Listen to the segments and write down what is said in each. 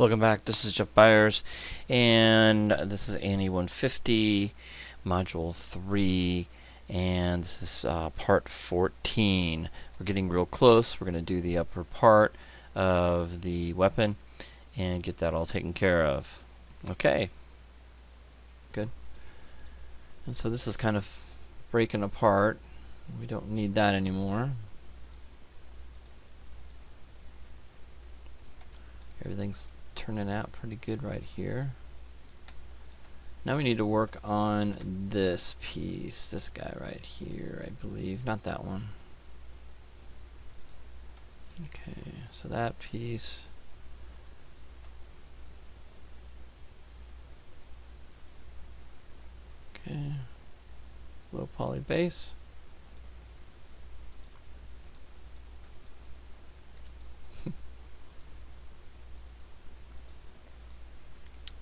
Welcome back. This is Jeff Byers, and this is ANE 150, Module 3, and this is Part 14. We're getting real close. We're going to do the upper part of the weapon and get that all taken care of. Okay, good. And so this is kind of breaking apart. We don't need that anymore. Everything's turning out pretty good right here. Now we need to work on this piece, this guy right here, I believe, not that one. Okay, so that piece. Okay, low poly base.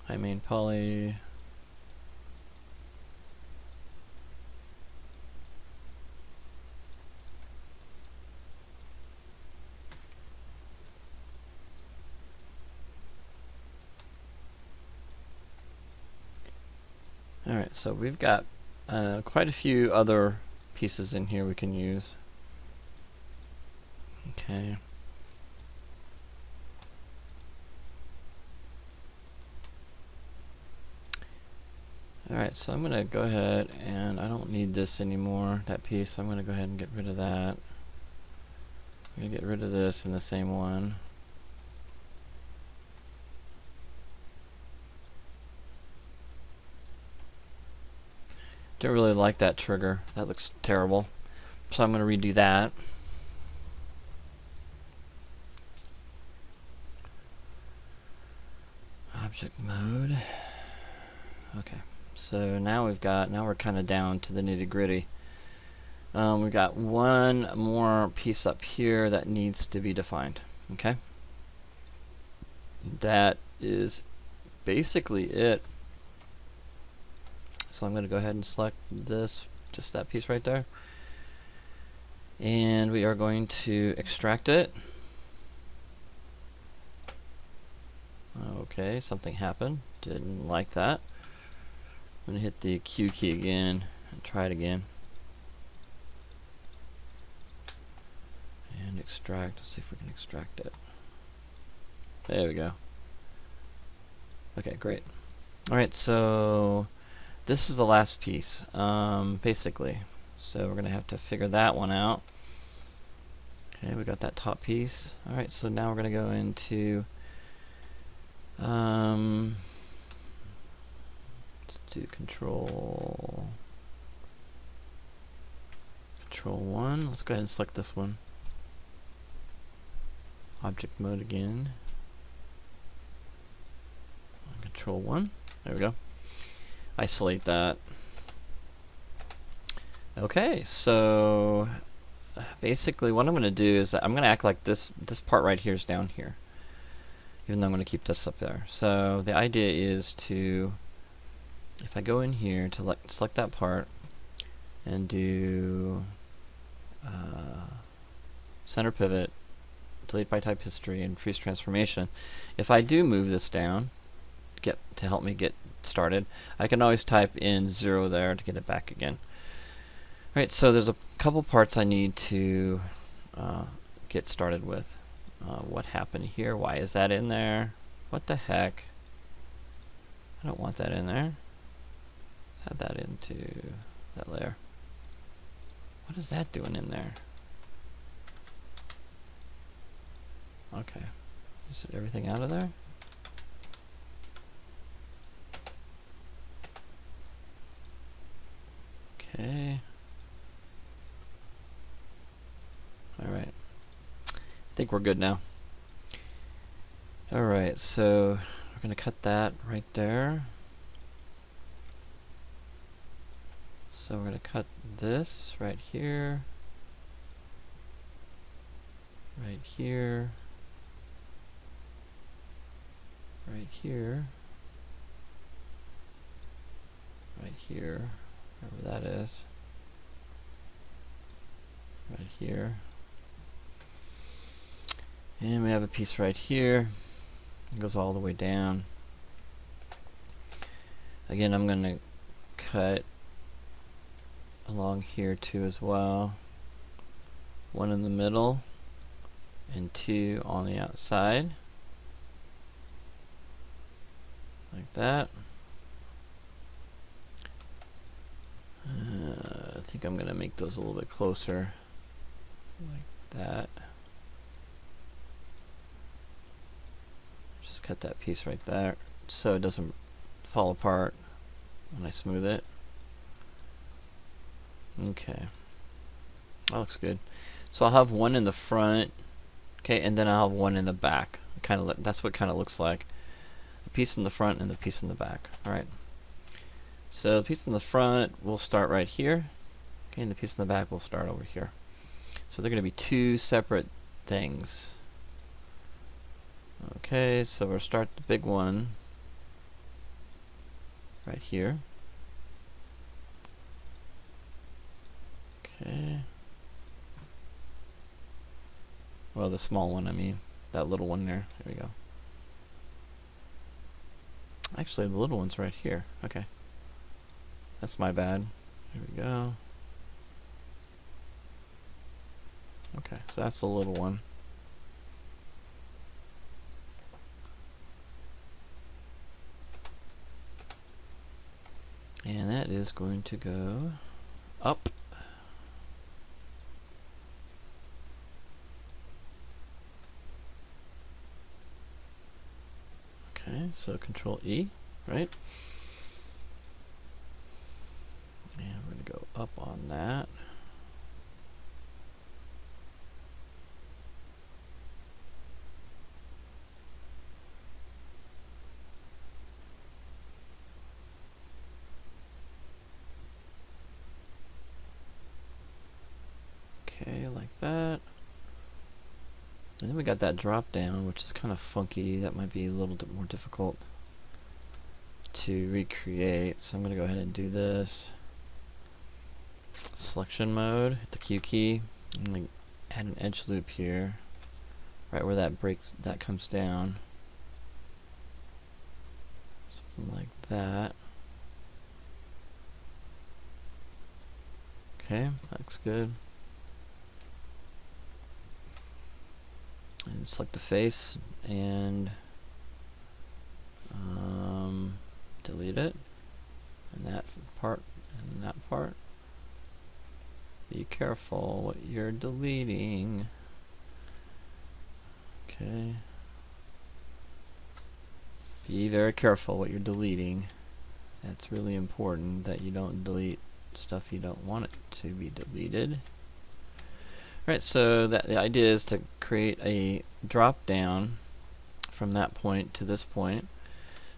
High main poly. Alright, so we've got quite a few other pieces in here we can use. Okay. Alright, so I'm going to go ahead and I don't need this anymore, that piece. So I'm going to go ahead and get rid of that. I'm going to get rid of this in the same one. Don't really like that trigger. That looks terrible. So I'm going to redo that. Object mode. Okay. So now we're kind of down to the nitty-gritty. We've got one more piece up here that needs to be defined. Okay. That is basically it. So I'm going to go ahead and select this, just that piece right there. And we are going to extract it. Okay, something happened. Didn't like that. I'm going to hit the Q key again and try it again. And extract. Let's see if we can extract it. There we go. Okay, great. Alright, so this is the last piece, basically. So we're going to have to figure that one out. Okay, we got that top piece. Alright, so now we're going to go into let's do control 1. Let's go ahead and select this one. Object mode again. Control 1. There we go. Isolate that. Okay, so basically what I'm going to do is I'm going to act like this part right here is down here, even though I'm going to keep this up there. So the idea is to, if I go in here to select that part and do center pivot, delete by type history, and freeze transformation, if I do move this down to help me get started, I can always type in 0 there to get it back again. Alright, so there's a couple parts I need to get started with. What happened here? Why is that in there? What the heck? I don't want that in there. Let's add that into that layer. What is that doing in there? Okay. Is it everything out of there? Okay. Alright. I think we're good now. Alright, so we're going to cut that right there. So we're going to cut this right here. Right here. Right here. Right here. Wherever that is. Right here. And we have a piece right here. It goes all the way down. Again, I'm going to cut along here too as well. One in the middle and two on the outside. Like that. I think I'm going to make those a little bit closer. Like that. Just cut that piece right there so it doesn't fall apart when I smooth it. Okay, that looks good. So I'll have one in the front, okay, and then I'll have one in the back. That's what it kind of looks like. A piece in the front and the piece in the back. All right. So the piece in the front will start right here, okay, and the piece in the back will start over here. So they're going to be two separate things. Okay, so we'll start the big one right here. Okay. Well, the small one, I mean. That little one there. There we go. Actually, the little one's right here. Okay. That's my bad. There we go. Okay, so that's the little one. And that is going to go up. Okay, so Control E, right? And we're going to go up on that. Okay, like that. And then we got that drop down, which is kind of funky. That might be a little bit more difficult to recreate. So I'm going to go ahead and do this. Selection mode, hit the Q key. I'm going to add an edge loop here, right where that comes down. Something like that. Okay, that looks good. And select the face and delete it, and that part and that part. Be careful what you're deleting. Okay. Be very careful what you're deleting. That's really important that you don't delete stuff you don't want it to be deleted. Right, so the idea is to create a drop down from that point to this point.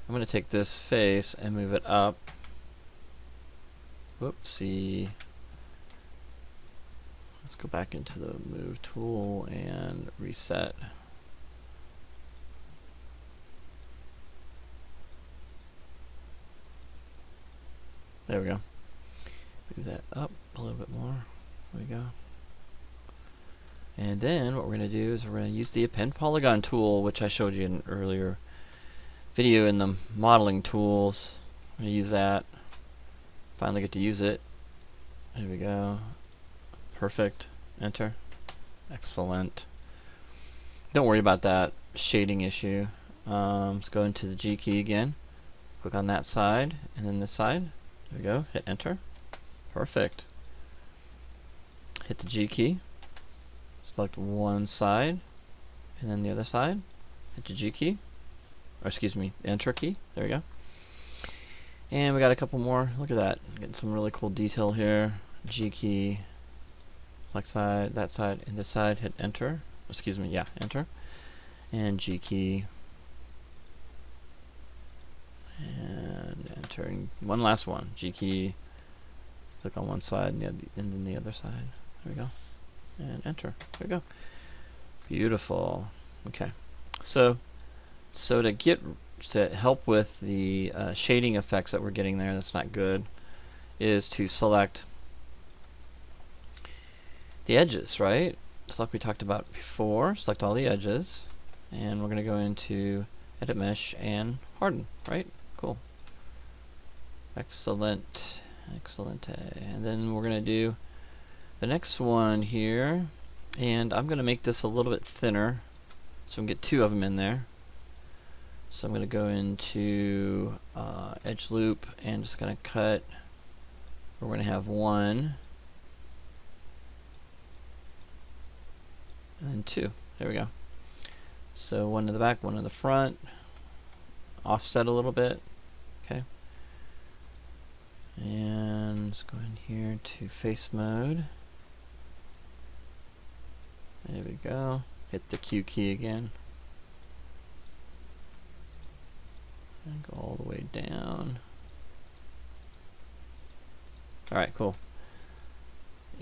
I'm going to take this face and move it up. Whoopsie. Let's go back into the move tool and reset. There we go. Move that up a little bit more. There we go. And then what we're going to do is we're going to use the append polygon tool, which I showed you in an earlier video in the modeling tools. I'm going to use that. Finally get to use it. There we go. Perfect. Enter. Excellent. Don't worry about that shading issue. Let's go into the G key again. Click on that side and then this side. There we go. Hit enter. Perfect. Hit the G key. Select one side and then the other side. Hit the G key. Or excuse me, the enter key. There we go. And we got a couple more. Look at that. Getting some really cool detail here. G key. Select side, that side, and this side. Hit enter. Excuse me, yeah, enter. And G key. And enter. And one last one. G key. Click on one side and then the other side. There we go. And enter. There we go. Beautiful. Okay. So to help with the shading effects that we're getting there, that's not good, is to select the edges, right? Just like we talked about before. Select all the edges, and we're going to go into edit mesh, and harden, right? Cool. Excellent. Excellent. And then we're going to do the next one here. And I'm going to make this a little bit thinner so we can get 2 of them in there. So I'm going to go into edge loop and just going to cut. We're going to have 1 and then 2. There we go. So 1 in the back, 1 in the front. Offset a little bit. Okay. And let's go in here to face mode. There we go. Hit the Q key again. And go all the way down. Alright, cool.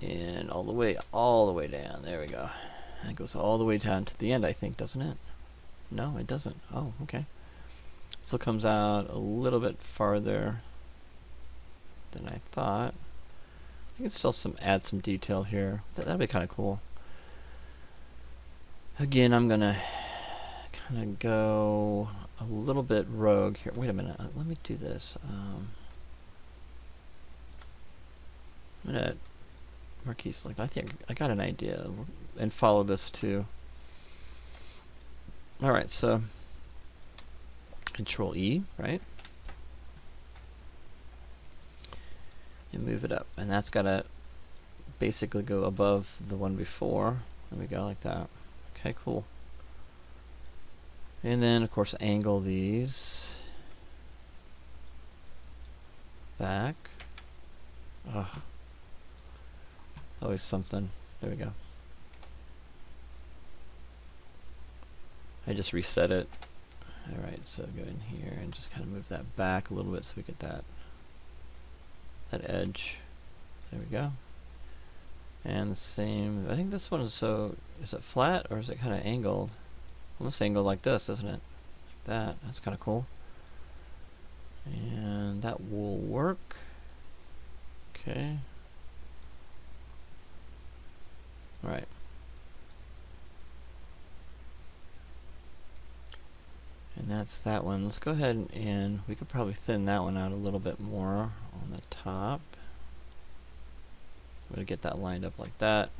And all the way down. There we go. That goes all the way down to the end, I think, doesn't it? No, it doesn't. Oh, okay. So it comes out a little bit farther than I thought. I can still add some detail here. That'd be kind of cool. Again, I'm gonna kind of go a little bit rogue here. Wait a minute. Let me do this. I'm gonna marquee select. I think I got an idea, and follow this too. All right, so Control E, right? And move it up, and that's gotta basically go above the one before. There we go, like that. Okay, cool. And then, of course, angle these back. Always something. There we go. I just reset it. Alright, so go in here and just kind of move that back a little bit so we get that edge. There we go. And the same, I think this one is is it flat or is it kind of angled? Almost angled like this, isn't it? Like that. That's kind of cool. And that will work. Okay. Alright. And that's that one. Let's go ahead and we could probably thin that one out a little bit more on the top. I'm going to get that lined up like that.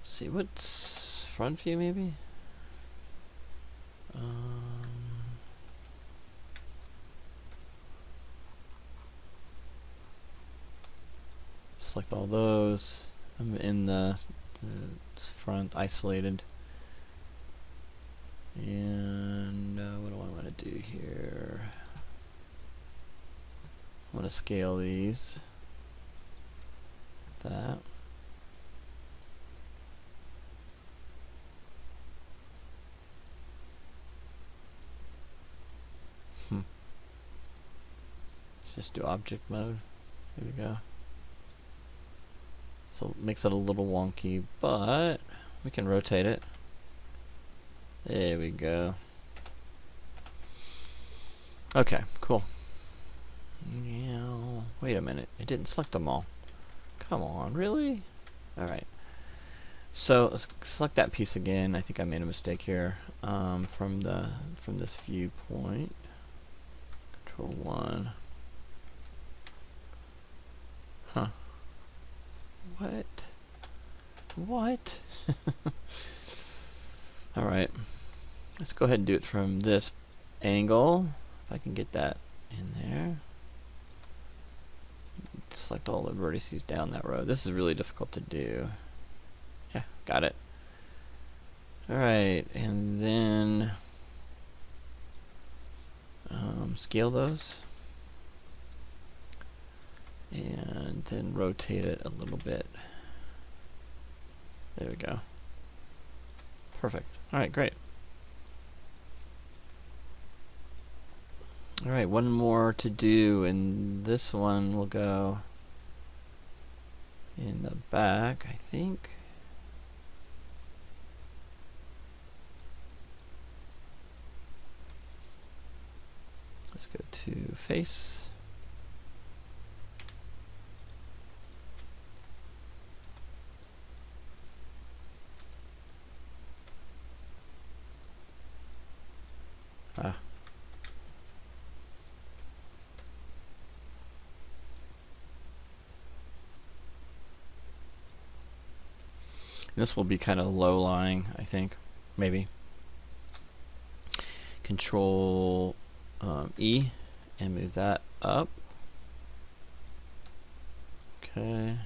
Let's see, what's front view maybe? Select all those. I'm in the front isolated. And what do I want to do here? I want to scale these. That. Let's just do object mode. Here we go. So it makes it a little wonky, but we can rotate it. There we go. Okay, cool. Yeah, wait a minute. It didn't select them all. Come on, really? Alright. So let's select that piece again. I think I made a mistake here. From this viewpoint. Control 1. Huh. What? Alright. Let's go ahead and do it from this angle. If I can get that in there. Select all the vertices down that row. This is really difficult to do. Yeah, got it. Alright, and then scale those. And then rotate it a little bit. There we go. Perfect. Alright, great. Alright, one more to do, and this one will go in the back, I think. Let's go to face. This will be kind of low-lying, I think. Maybe. Control E and move that up. Okay.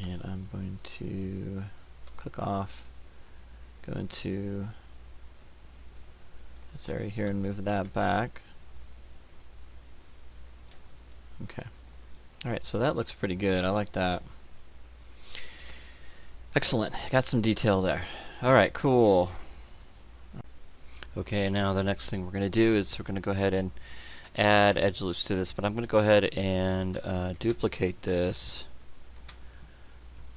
And I'm going to click off, go into this area here and move that back. Okay. Alright, so that looks pretty good. I like that. Excellent. Got some detail there. Alright, cool. Okay, now the next thing we're going to do is we're going to go ahead and add edge loops to this, but I'm going to go ahead and duplicate this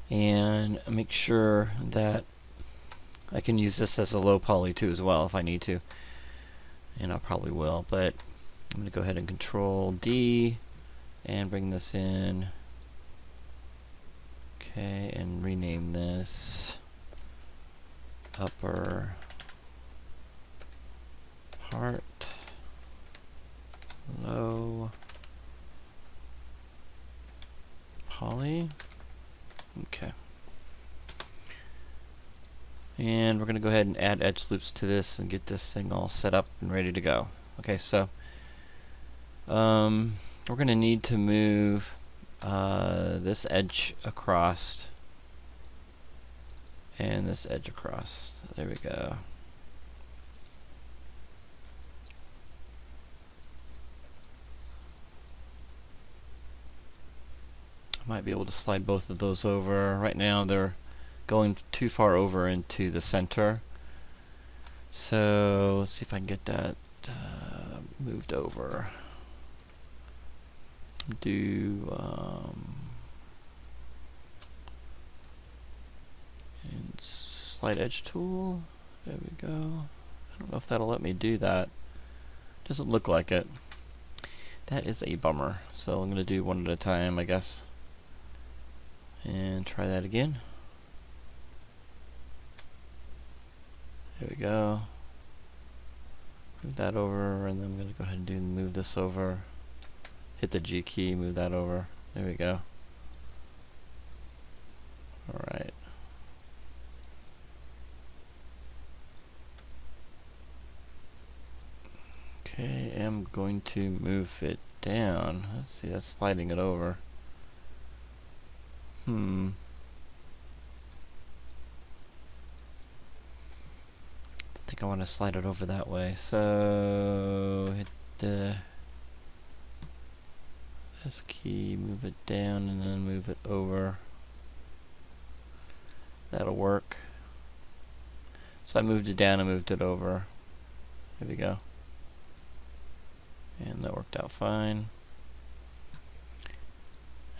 and make sure that I can use this as a low poly too as well if I need to, and I probably will, but I'm going to go ahead and Control D and bring this in. Okay, and rename this upper part, low poly. Okay. And we're going to go ahead and add edge loops to this and get this thing all set up and ready to go. Okay, so we're going to need to move this edge across and this edge across. There we go. I might be able to slide both of those over. Right now they're going too far over into the center. So let's see if I can get that moved over. Do and slide edge tool. There we go. I don't know if that'll let me do that. Doesn't look like it. That is a bummer. So I'm going to do one at a time, I guess. And try that again. There we go. Move that over, and then I'm going to go ahead and move this over. Hit the G key, move that over. There we go. Alright. Okay, I'm going to move it down. Let's see, that's sliding it over. I think I want to slide it over that way. So hit the S key, move it down, and then move it over. That'll work. So I moved it down and moved it over. There we go. And that worked out fine.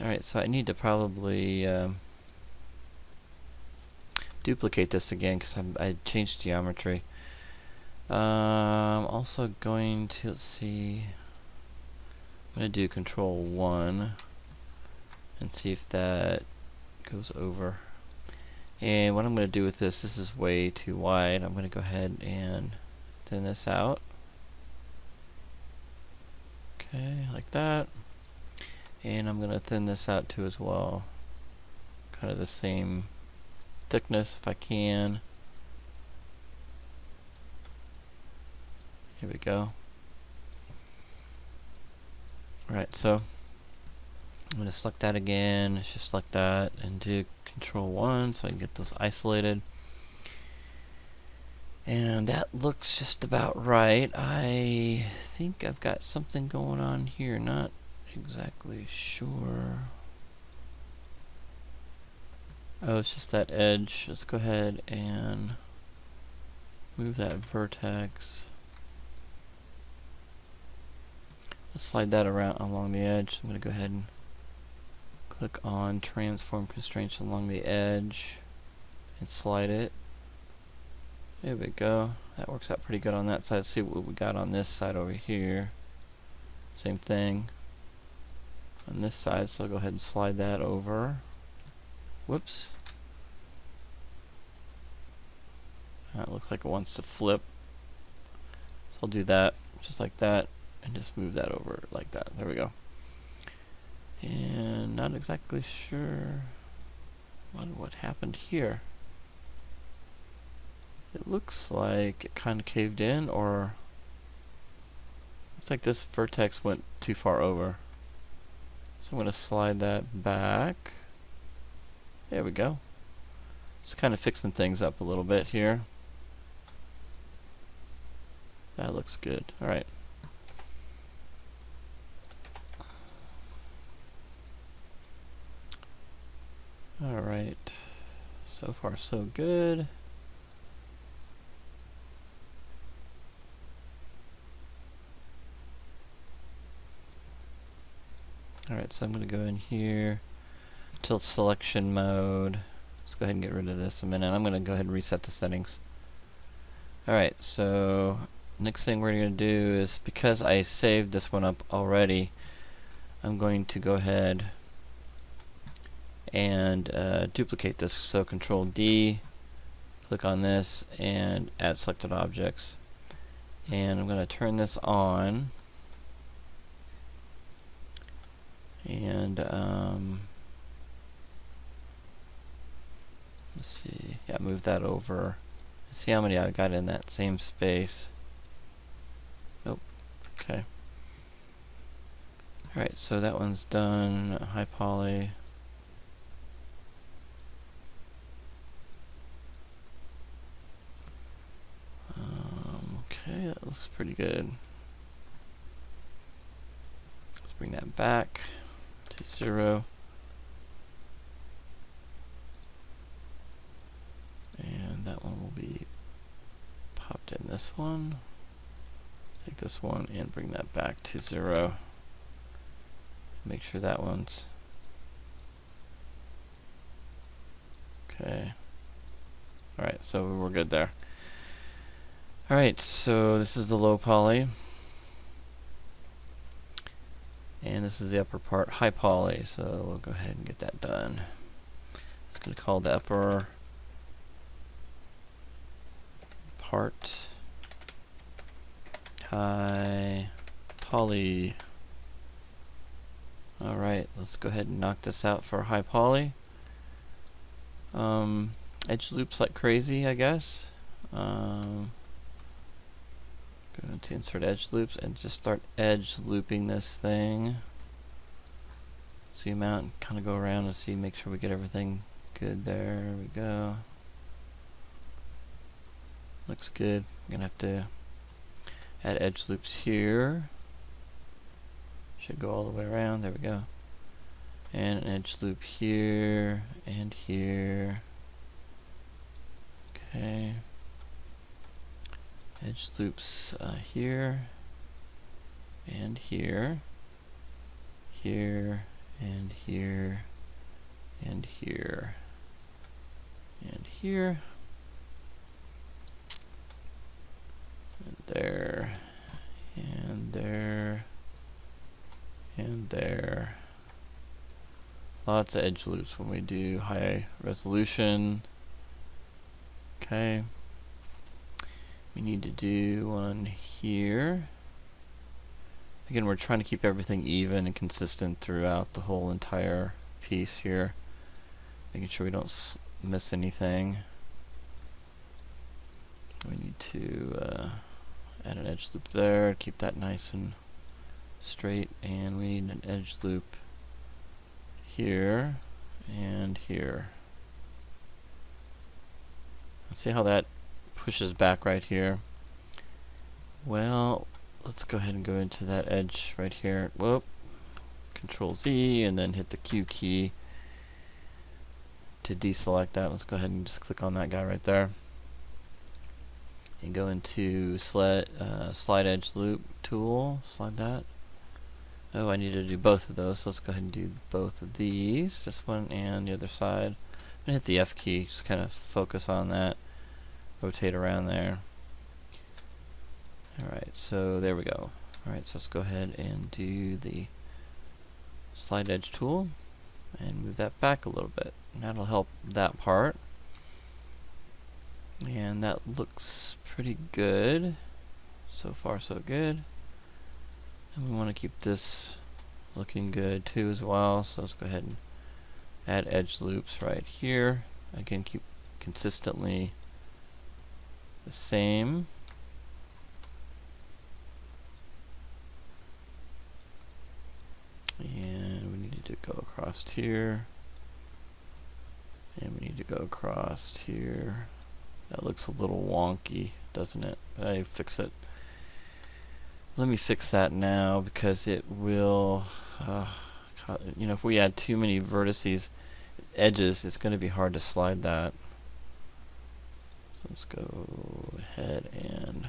Alright, so I need to probably duplicate this again because I changed geometry. I'm also going to, let's see, I'm going to do Control 1 and see if that goes over. And what I'm going to do with this is way too wide. I'm going to go ahead and thin this out. Okay, like that. And I'm going to thin this out too as well. Kind of the same thickness if I can. Here we go. Alright, so I'm going to select that again, just select that, and do Control 1 so I can get those isolated. And that looks just about right. I think I've got something going on here, not exactly sure. Oh, it's just that edge. Let's go ahead and move that vertex. Let's slide that around along the edge. I'm going to go ahead and click on Transform Constraints along the edge and slide it. There we go. That works out pretty good on that side. Let's see what we got on this side over here. Same thing. on this side, so I'll go ahead and slide that over. Whoops. It looks like it wants to flip. So I'll do that just like that and just move that over like that. There we go. And not exactly sure what happened here. It looks like it kind of caved in, or looks like this vertex went too far over. So I'm going to slide that back. There we go. Just kind of fixing things up a little bit here. That looks good. Alright. Alright. So far so good. Alright, so I'm going to go in here, tilt selection mode. Let's go ahead and get rid of this a minute. I'm going to go ahead and reset the settings. Alright, so next thing we're going to do is, because I saved this one up already, I'm going to go ahead and duplicate this. So Control D, click on this, and add selected objects. And I'm going to turn this on. And let's see, yeah, move that over. See how many I got in that same space. Nope. Okay. Alright, so that one's done. High poly. Okay, that looks pretty good. Let's bring that back to 0. And that one will be popped in this one. Take this one and bring that back to 0. Make sure that one's okay. Alright, so we're good there. Alright, so this is the low poly. And this is the upper part, high poly. So we'll go ahead and get that done. It's going to call the upper part high poly. Alright, let's go ahead and knock this out for high poly. Edge loops like crazy, I guess. Go to insert edge loops and just start edge looping this thing. Zoom out and kind of go around and see, make sure we get everything good there. There we go. Looks good. I'm gonna have to add edge loops here. Should go all the way around. There we go. And an edge loop here and here. Okay. Edge loops here and here, here and here and here and here and there and there and there. Lots of edge loops when we do high resolution. Okay. We need to do one here. Again, we're trying to keep everything even and consistent throughout the whole entire piece here. Making sure we don't miss anything. We need to add an edge loop there, keep that nice and straight, and we need an edge loop here and here. Let's see how that pushes back right here. Well, let's go ahead and go into that edge right here. Whoop. Control Z and then hit the Q key to deselect that. Let's go ahead and just click on that guy right there. And go into slide edge loop tool. Slide that. Oh, I need to do both of those. So let's go ahead and do both of these. This one and the other side. I'm going to hit the F key. Just kind of focus on that. Rotate around there. Alright, so there we go. Alright, so let's go ahead and do the slide edge tool and move that back a little bit. And that'll help that part. And that looks pretty good. So far so good. And we want to keep this looking good too as well. So let's go ahead and add edge loops right here. Again, keep consistently the same. And we need to go across here. And we need to go across here. That looks a little wonky, doesn't it? I fix it. Let me fix that now because it will, you know, if we add too many vertices, edges, it's going to be hard to slide that. So let's go ahead and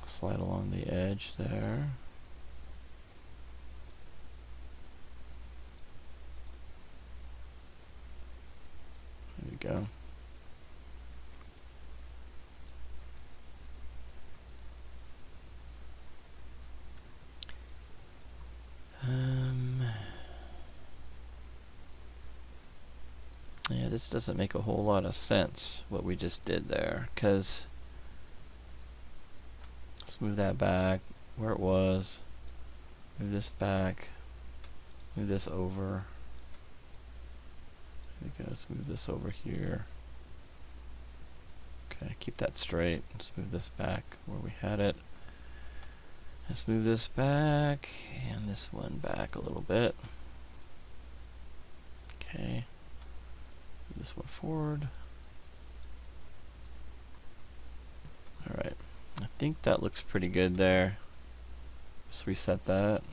slide along the edge there. There we go. Yeah, this doesn't make a whole lot of sense, what we just did there, because let's move that back where it was, move this back, move this over, there we go, let's move this over here. Okay, keep that straight. Let's move this back where we had it. Let's move this back, and this one back a little bit. Okay. Move this one forward. Alright. I think that looks pretty good there. Let's reset that.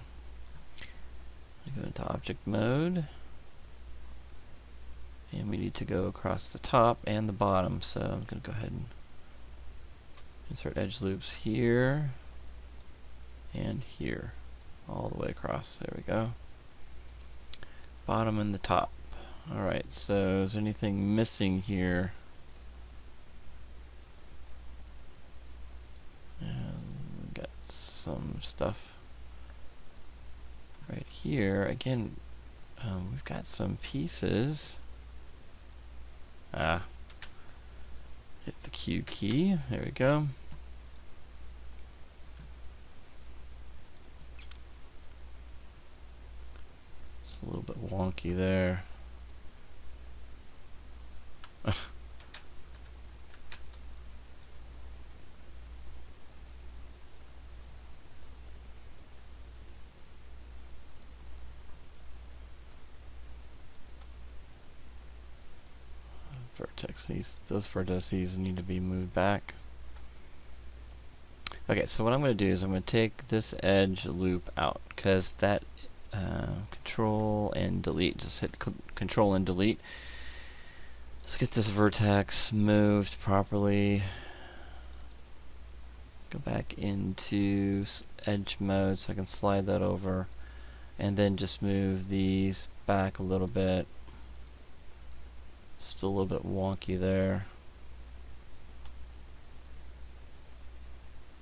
Go into object mode. And we need to go across the top and the bottom, so I'm going to go ahead and insert edge loops here and here, all the way across. There we go. Bottom and the top. Alright, so is there anything missing here? We got some stuff right here. Again, we've got some pieces. Hit the Q key. There we go. It's a little bit wonky there. Those vertices need to be moved back. Okay, so what I'm going to do is I'm going to take this edge loop out, because that control and delete, just hit control and delete. Let's get this vertex moved properly. Go back into edge mode so I can slide that over, and then just move these back a little bit. Still a little bit wonky there.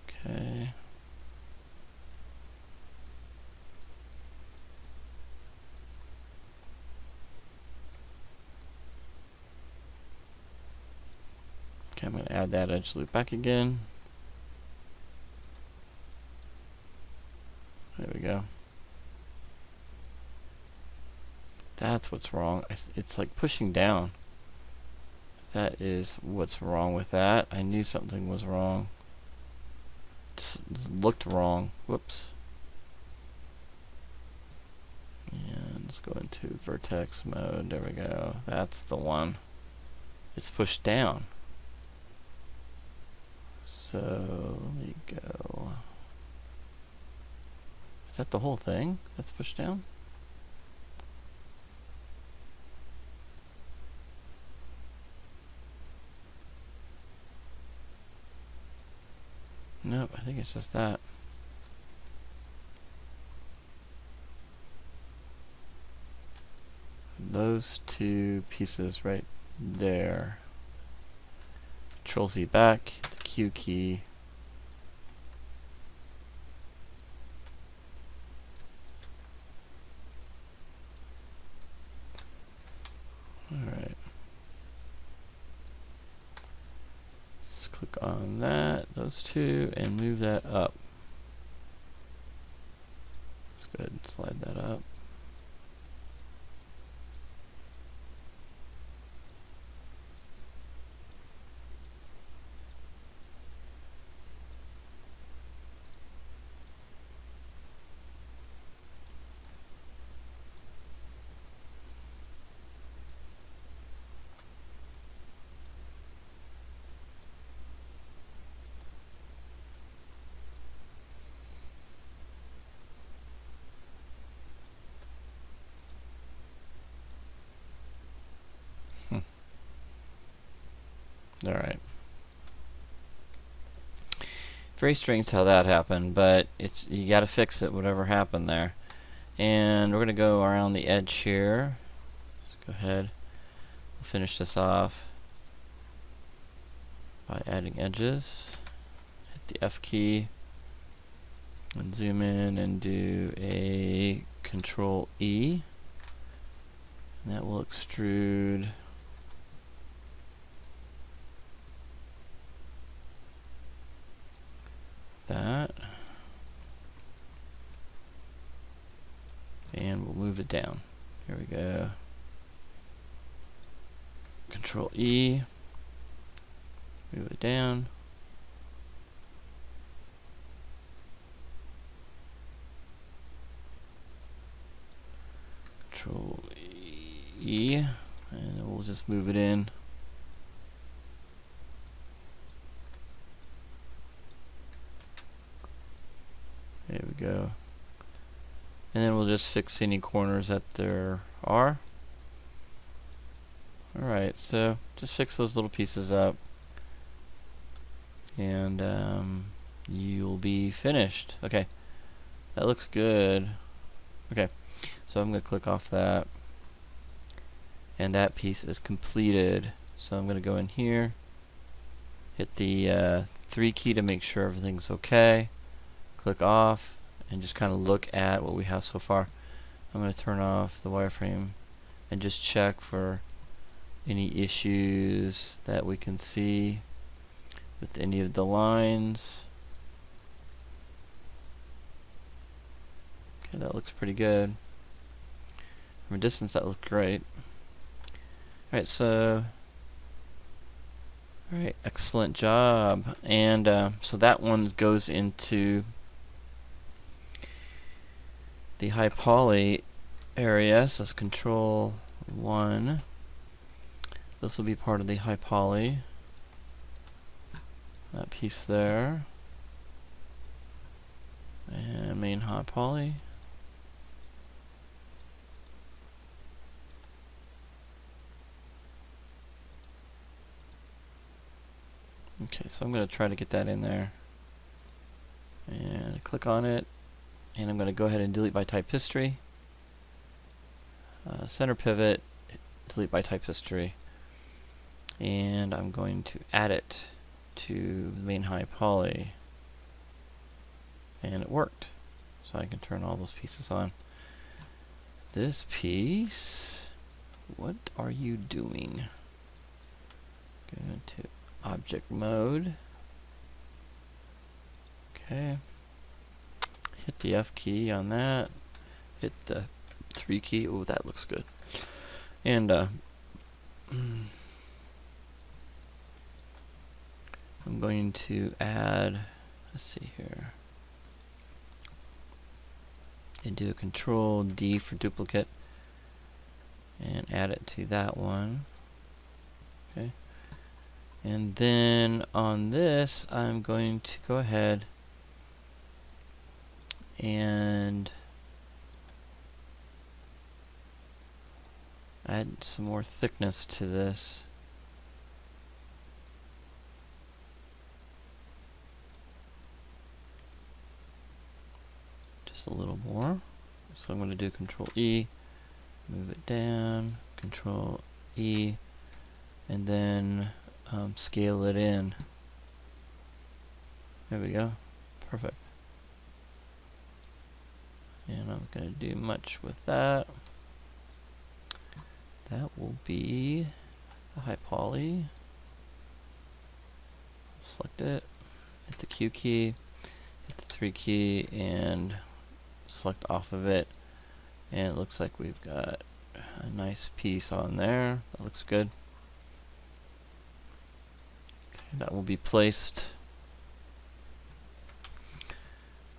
Okay. Okay, I'm going to add that edge loop back again. There we go. That's what's wrong. It's like pushing down. That is what's wrong with that. I knew something was wrong. Just looked wrong. Whoops. And let's go into vertex mode. There we go. That's the one. It's pushed down. So let me go. Is that the whole thing that's pushed down? Nope, I think it's just that. Those two pieces right there. Control Z back, the Q key. click on that, those two, and move that up. Let's go ahead and slide that up. Alright. Very strange how that happened, but you gotta fix it, whatever happened there. And we're gonna go around the edge here. Let's go ahead. We'll finish this off by adding edges. Hit the F key and zoom in and do a Control E. And that will extrude that. And we'll move it down. Here we go. Control E. Move it down. Control E. And we'll just move it in. There we go. And then we'll just fix any corners that there are. Alright, so just fix those little pieces up. And you'll be finished. Okay, that looks good. Okay, so I'm going to click off that. And that piece is completed. So I'm going to go in here, hit the 3 key to make sure everything's okay. Click off and just kind of look at what we have so far. I'm going to turn off the wireframe and just check for any issues that we can see with any of the lines. Okay, that looks pretty good. From a distance that looks great. Alright, so alright, excellent job. And so that one goes into the high poly area, so it's Control 1. This will be part of the high poly. That piece there. And main high poly. Okay, so I'm going to try to get that in there. And click on it. And I'm going to go ahead and delete by type history. Center pivot, delete by type history. And I'm going to add it to the main high poly. And it worked. So I can turn all those pieces on. This piece, what are you doing? Go into object mode. Okay. Hit the F key on that. Hit the 3 key. Oh, that looks good. And I'm going to add, let's see here, and do a Control D for duplicate and add it to that one. Okay. And then on this, I'm going to go ahead and add some more thickness to this. Just a little more. So I'm going to do Control E, move it down, Control E, and then scale it in. There we go. Perfect. And I'm not going to do much with that. That will be the high poly. select it, hit the Q key, hit the 3 key, and select off of it. And it looks like we've got a nice piece on there. That looks good. Okay, that will be placed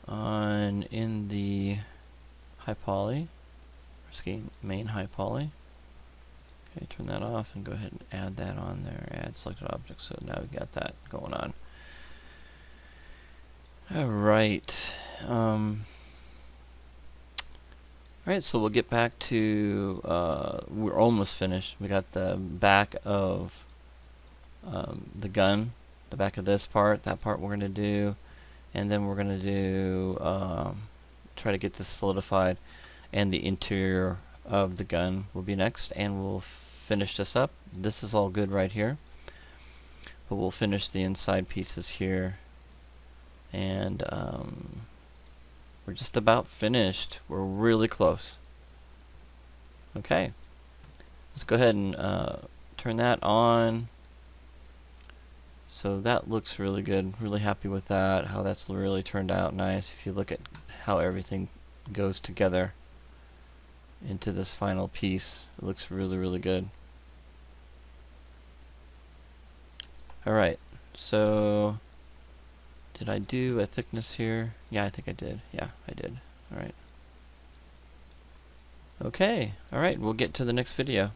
on in the high poly, scheme main high poly. Okay, turn that off and go ahead and add that on there. Add selected object. So now we got that going on. Alright. Alright, so we'll get back to, we're almost finished. We got the back of the gun, the back of this part, that part we're going to do, and then we're going to do, try to get this solidified, and the interior of the gun will be next, and we'll finish this up. This is all good right here, but we'll finish the inside pieces here, and we're just about finished. We're really close. Okay, let's go ahead and turn that on. So that looks really good. Really happy with that, how that's really turned out nice. If you look at how everything goes together into this final piece, it looks really, really good. Alright, so did I do a thickness here? Yeah, I think I did. Yeah, I did. Alright. Okay, alright, we'll get to the next video.